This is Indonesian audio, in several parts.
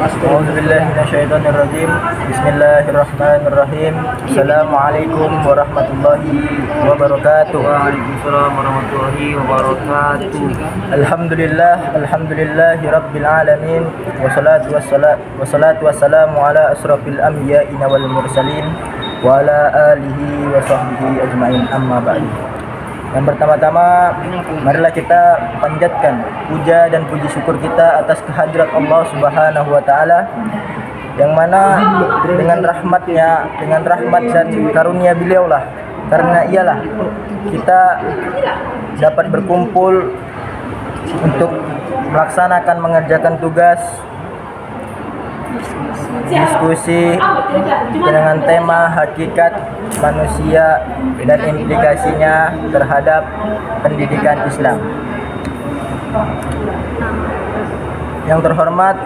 A'udzubillahi minasyaitonirrajim. Bismillahirrahmanirrahim. Assalamualaikum warahmatullahi wabarakatuh. Waalaikumsalam warahmatullahi wabarakatuh. Alhamdulillahi rabbil alamin. Wassalatu wassalamu ala asrafil anbiya'i wal mursalin wa ala alihi wa sahbihi ajmain, amma ba'du. Yang pertama-tama, marilah kita panjatkan puja dan puji syukur kita atas kehadirat Allah Subhanahu wa taala, yang mana dengan rahmat dan karunia beliaulah, karena ialah kita dapat berkumpul untuk melaksanakan mengerjakan tugas diskusi dengan tema hakikat manusia dan implikasinya terhadap pendidikan Islam. Yang terhormat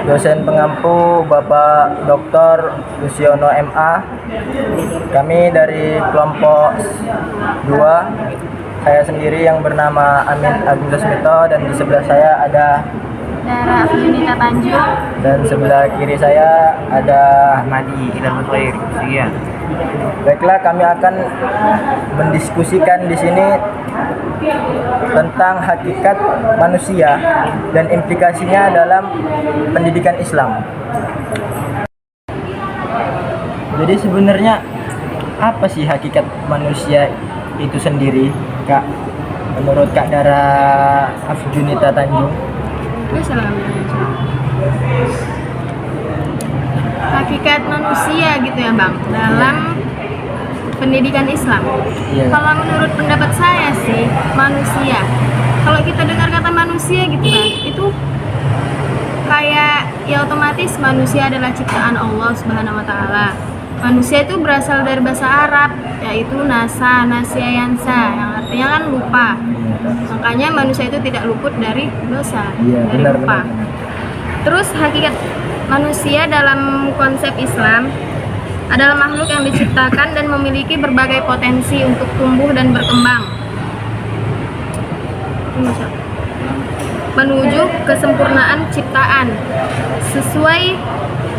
dosen pengampu Bapak Dr. Lusiono MA, kami dari kelompok 2, saya sendiri yang bernama Amin Agung Sasmito, dan di sebelah saya ada Dara Junita Tanjung, dan sebelah kiri saya ada Ahmadi Ilham Khair. Sekian. Baiklah, kami akan mendiskusikan di sini tentang hakikat manusia dan implikasinya dalam pendidikan Islam. Jadi sebenarnya apa sih hakikat manusia itu sendiri, Kak? Menurut Kak Dara Afjunita Tanjung. Hakikat manusia gitu ya Bang, dalam pendidikan Islam. Iya. Kalau menurut pendapat saya sih, manusia, kalau kita dengar kata manusia gitu kan, itu kayak ya otomatis manusia adalah ciptaan Allah Subhanahu wa taala. Manusia itu berasal dari bahasa Arab, yaitu nasya, yang artinya kan lupa. Makanya manusia itu tidak luput dari dosa, dari lupa. Terus hakikat manusia dalam konsep Islam adalah makhluk yang diciptakan dan memiliki berbagai potensi untuk tumbuh dan berkembang menuju kesempurnaan ciptaan. Sesuai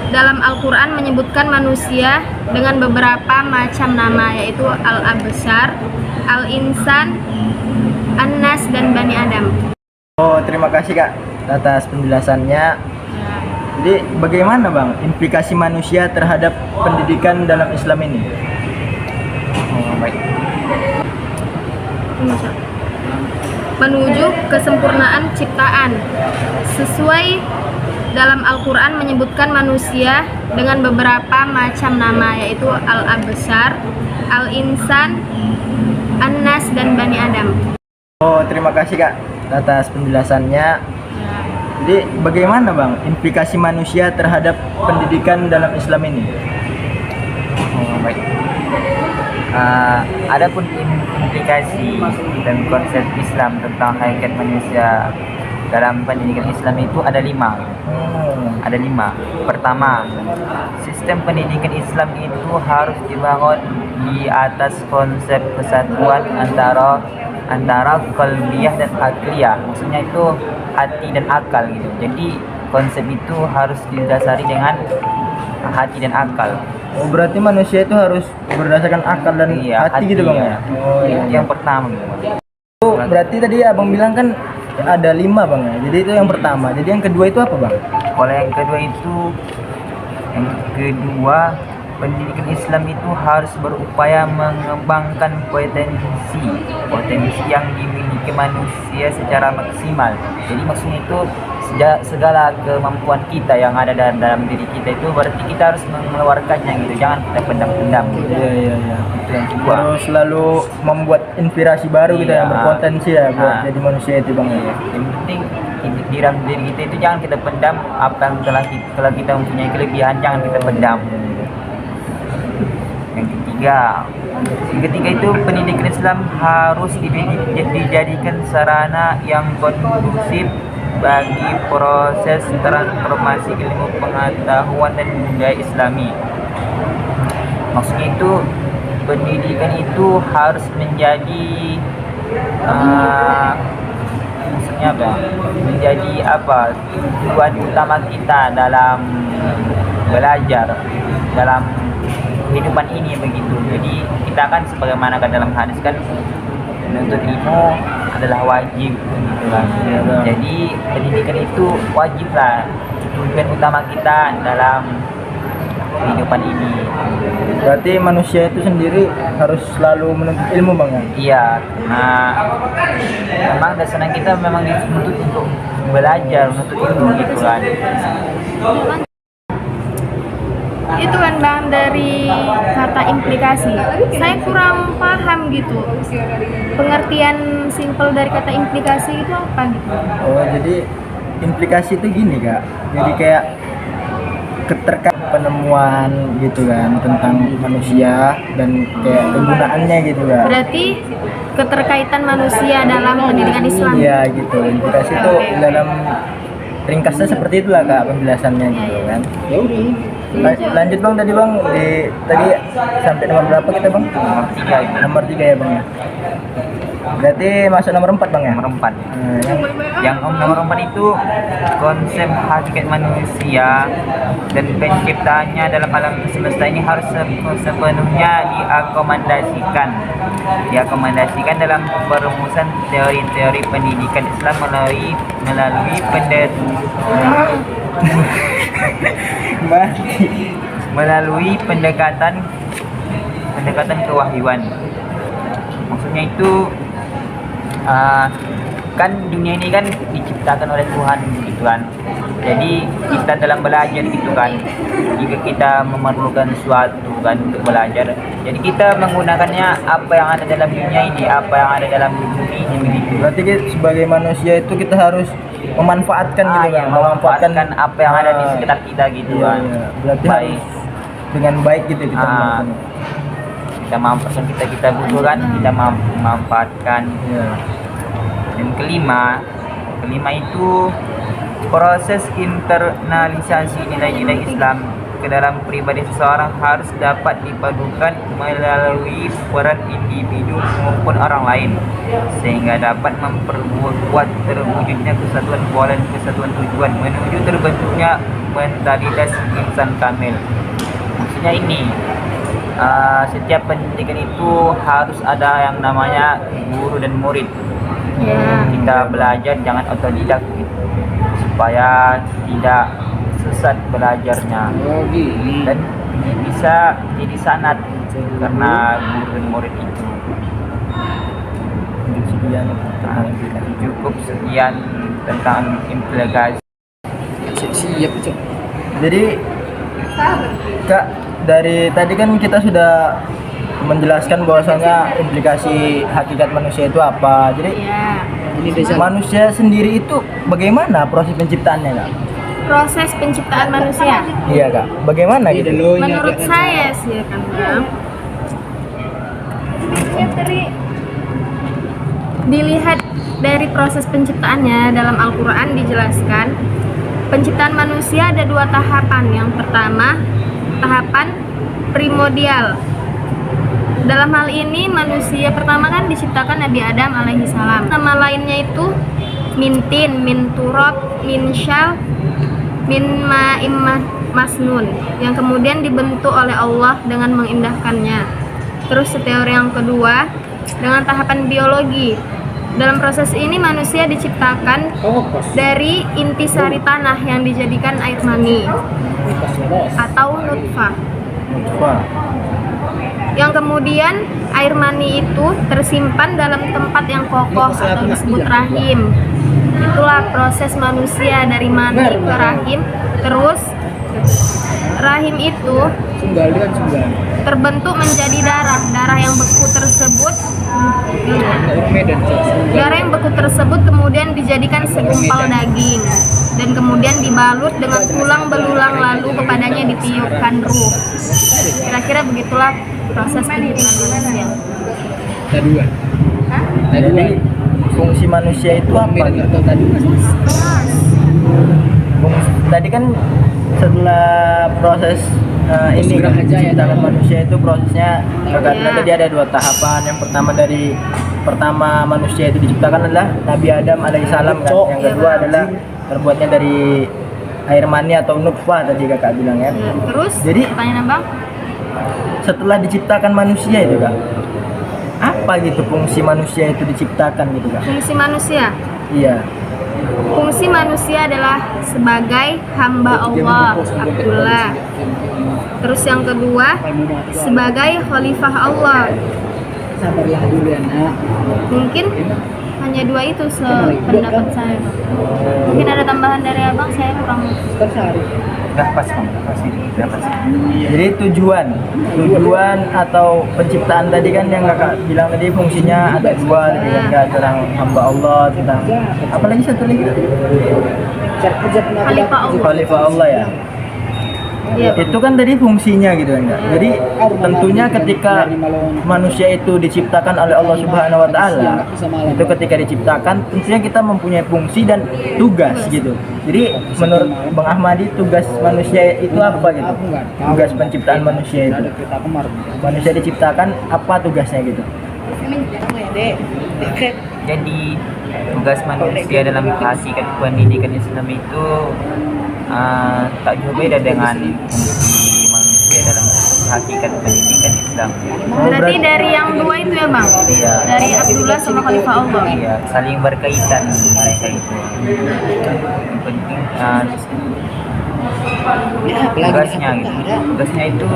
dalam Al-Quran menyebutkan manusia dengan beberapa macam nama, yaitu Al-Absar, Al-Insan, An-Nas, dan Bani Adam. Oh, terima kasih Kak atas penjelasannya. Jadi bagaimana Bang implikasi manusia terhadap pendidikan dalam Islam ini? Baik. Menuju kesempurnaan ciptaan. Sesuai dalam Al-Quran menyebutkan manusia dengan beberapa macam nama, yaitu Al-Absar, Al-Insan, An-Nas, dan Bani Adam. Oh, terima kasih Kak atas penjelasannya. Jadi bagaimana Bang implikasi manusia terhadap pendidikan dalam Islam ini? Baik. Adapun implikasi dan konsep Islam tentang hakikat manusia dalam pendidikan Islam itu ada 5. Ada 5. Pertama, sistem pendidikan Islam itu harus dibangun di atas konsep kesatuan antara qalbiyah dan akliyah. Maksudnya itu hati dan akal gitu. Jadi konsep itu harus didasari dengan hati dan akal. Oh, berarti manusia itu harus berdasarkan akal dan hati gitu Bang ya? Oh, Itu yang pertama gitu. Itu berarti tadi Abang bilang kan ada 5 Bang ya. Jadi itu yang pertama. Jadi yang kedua itu apa Bang? Kalau yang kedua pendidikan Islam itu harus berupaya mengembangkan potensi yang dimiliki manusia secara maksimal. Jadi maksudnya itu segala kemampuan kita yang ada dalam diri kita itu berarti kita harus mengeluarkannya gitu. Jangan kita pendam-pendam gitu. Iya. Itu yang kedua. Harus selalu membuat inspirasi baru gitu yang berpotensi ya buat jadi manusia itu Bang ya. Yang penting di dalam diri kita itu jangan kita pendam apa yang telah kita mempunyai kelebihan, jangan kita pendam. Yang ketiga itu pendidikan Islam harus dijadikan sarana yang kondusif bagi proses transformasi ilmu pengetahuan dan budaya Islami. Maksudnya itu pendidikan itu harus menjadi maksudnya apa? Menjadi apa? Tujuan utama kita dalam belajar, dalam kehidupan ini begitu. Jadi kita kan sebagaimana kan dalam hadis kan menuntut ilmu adalah wajib begitu kan. Jadi pendidikan itu wajib lah, tujuan utama kita dalam kehidupan ini. Berarti manusia itu sendiri harus selalu menuntut ilmu bang ya? Iya, nah memang dasarnya kita memang dituntut untuk belajar, menuntut ilmu gitu kan. Itu kan bang dari kata implikasi. Saya kurang paham gitu. Pengertian simpel dari kata implikasi itu apa gitu? Oh jadi implikasi itu gini kak. Jadi kayak keterkaitan penemuan gitu kan tentang manusia dan kayak kegunaannya gitu kan. Berarti keterkaitan manusia dalam pendidikan Islam. Iya gitu. Implikasi itu dalam ringkasnya seperti itulah kak penjelasannya gitu kan. Lanjut bang tadi bang tadi sampai nomor berapa kita bang? Nomor 3 ya bang. Berarti masuk nomor 4 bang ya? Nomor 4. Yang nomor 4 itu konsep hakikat manusia dan penciptaannya dalam alam semesta ini harus sepenuhnya diakomodasikan dalam perumusan teori-teori pendidikan Islam melalui pendekatan kewahyuan. Maksudnya itu kan dunia ini kan diciptakan oleh Tuhan gitu kan. Jadi kita dalam belajar gitu kan, jika kita memerlukan sesuatu kan untuk belajar, jadi kita menggunakannya apa yang ada dalam dunia ini, apa yang ada dalam bumi ini begitu. Berarti sebagai manusia itu kita harus memanfaatkan gitu kan, memanfaatkan apa yang ada di sekitar kita gitu kan. Berarti baik dengan baik gitu kita melakukan. Kita memanfaatkan kita butuh kan, kita memanfaatkan. Dan kelima itu proses internalisasi nilai-nilai Islam ke dalam pribadi seseorang harus dapat dipadukan melalui peran individu maupun orang lain sehingga dapat memperkuat terwujudnya kesatuan pola dan kesatuan tujuan menuju terbentuknya mentalitas insan kamil. Maksudnya ini setiap pendidikan itu harus ada yang namanya guru dan murid. Kita belajar jangan otodidak gitu, supaya tidak sesat belajarnya dan bisa jadi sanad karena guru dan murid itu. Cukup sekian tentang implikasi. Jadi kak, dari tadi kan kita sudah menjelaskan bahwasanya implikasi hakikat manusia itu apa. Jadi manusia sendiri itu bagaimana proses penciptaannya kak? Proses penciptaan manusia. Iya kak, bagaimana gitu? Menurut saya sih kan bang, dilihat dari proses penciptaannya dalam Al-Quran dijelaskan penciptaan manusia ada 2 tahapan. Yang pertama tahapan primordial. Dalam hal ini manusia pertama kan diciptakan Nabi Adam alaihi salam. Nama lainnya itu min tin, min turab, min syal, min ma'im masnun, yang kemudian dibentuk oleh Allah dengan mengindahkannya. Terus teori yang kedua dengan tahapan biologi. Dalam proses ini manusia diciptakan dari intisari tanah yang dijadikan air mani atau nutfah. Yang kemudian air mani itu tersimpan dalam tempat yang kokoh atau disebut rahim. Itulah proses manusia dari mani ke rahim. Terus rahim itu terbentuk menjadi darah yang beku tersebut. Darah yang beku tersebut kemudian dijadikan segumpal daging dan kemudian dibalut dengan tulang belulang, lalu kepadanya ditiupkan ruh. Kira-kira begitulah proses penciptaan manusia. Jadi fungsi manusia itu apa? Tadi kan setelah proses ini kan penciptaan manusia itu prosesnya karena tadi ada 2 tahapan. Yang pertama dari pertama manusia itu diciptakan adalah Nabi Adam alaihissalam kan. Yang kedua adalah terbuatnya dari air mani atau nutfah tadi kakak bilang ya. Terus Jadi- pertanyaan abang? Setelah diciptakan manusia itu kak, apa gitu fungsi manusia itu diciptakan gitu kak? Fungsi manusia. Iya. Fungsi manusia adalah sebagai hamba Allah, Abdullah. Terus yang kedua, sebagai khalifah Allah. Sabarlah dulu ya nak. Mungkin hanya dua itu sependapat saya. Mungkin ada tambahan dari abang, saya kurang. Tersari. Udah pas bang, pas ini, udah pas. Jadi tujuan atau penciptaan tadi kan yang kakak bilang tadi fungsinya ada dua tadi kan kak, tentang hamba Allah, tentang apalagi satu lagi Khalifah Allah. khalifah Allah ya. Iya. Itu kan tadi fungsinya gitu kan kak. Jadi tentunya ketika manusia itu diciptakan oleh Allah Subhanahu Wa Taala, itu ketika diciptakan tentunya kita mempunyai fungsi dan tugas gitu. Jadi menurut Bang Ahmadi tugas manusia itu apa gitu? Tugas penciptaan manusia itu. Manusia diciptakan apa tugasnya gitu? Jadi tugas manusia dalam hakikat pendidikan Islam itu tak jauh beda dengan fungsi manusia dalam hakikat pendidikan Islam. Berarti dari yang dua itu ya bang? Iya. Dari Abdullah sama khalifah Allah. Iya, saling berkaitan mereka itu. Yang penting tugasnya gitu. Tugasnya itu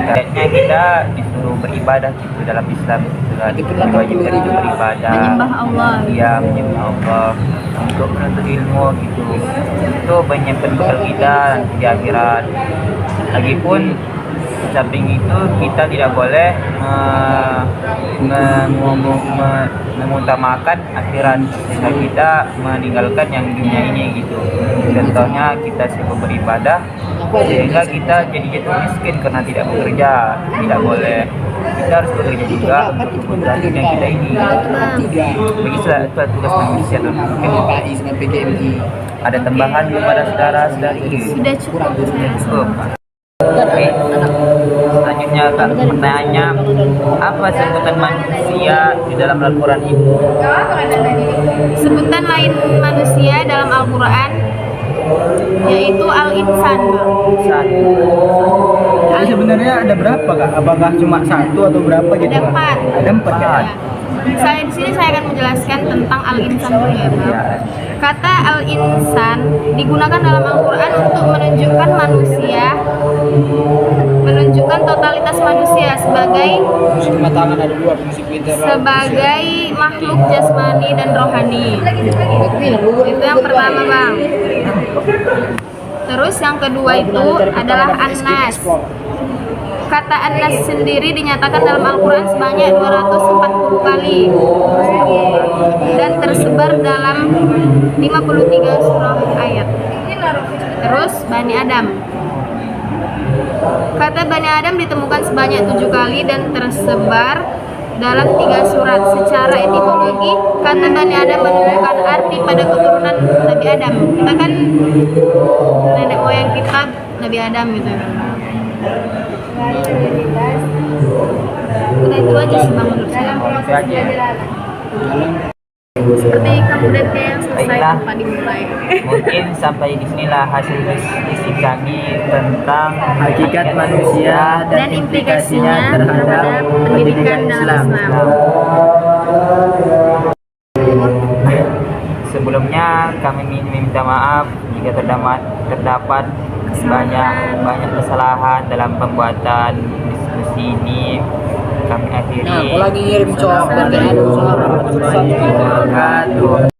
kayaknya kita disuruh beribadah gitu dalam Islam. Diwajibkan itu beribadah. Menyembah Allah. Iya, menyembah Allah untuk menuntut ilmu gitu. Itu menyiapkan bekal kita nanti di akhirat. Lagipun di samping itu kita tidak boleh mengutamakan akhirat sehingga kita meninggalkan yang dunia ini gitu. Contohnya kita sibuk beribadah sehingga kita jadi jatuh miskin karena tidak bekerja. Tidak boleh, kita harus bekerja juga untuk kebutuhan dunia kita ini. Begitulah itu tugas manusia tuh. Mungkin ada tambahan kepada saudara-saudari? Sudah cukup. Cukup. Oke, selanjutnya kak, pertanyaannya apa sebutan manusia di dalam Al-Quran itu? Sebutan lain manusia dalam Al-Quran yaitu al-insan. Satu. Jadi sebenarnya ada berapa kak? Apakah cuma satu atau berapa gitu? Ada Kak? empat. Ada empat ya? Saya di sini saya akan menjelaskan tentang al-insan dulu ya bang. Kata al-insan digunakan dalam Al-Quran untuk menunjukkan manusia, menunjukkan totalitas manusia sebagai makhluk jasmani dan rohani. Itu yang pertama bang. Terus yang kedua itu adalah An-Nas. Kata An-Nas sendiri dinyatakan dalam Al-Quran sebanyak 240 kali dan tersebar dalam 53 surah ayat. Terus Bani Adam. Kata Bani Adam ditemukan sebanyak 7 kali dan tersebar dalam 3 surat. Secara etimologi, kata Bani Adam menunjukkan arti pada keturunan Nabi Adam. Kita kan nenek moyang kita Nabi Adam gitu. Udah itu aja sih bang menurut saya. Itu aja. Seperti kamu dan kayak yang selesai Baiklah. tanpa dimulai. Mungkin sampai di sinilah hasil diskusi kami tentang Hakikat manusia dan implikasinya terhadap pendidikan Islam. Sebelumnya kami minta maaf jika terdapat banyak kesalahan dalam pembuatan diskusi ini. Kami akhiri. Aku lagi ngirim cowok. Assalamualaikum warahmatullahi wabarakatuh.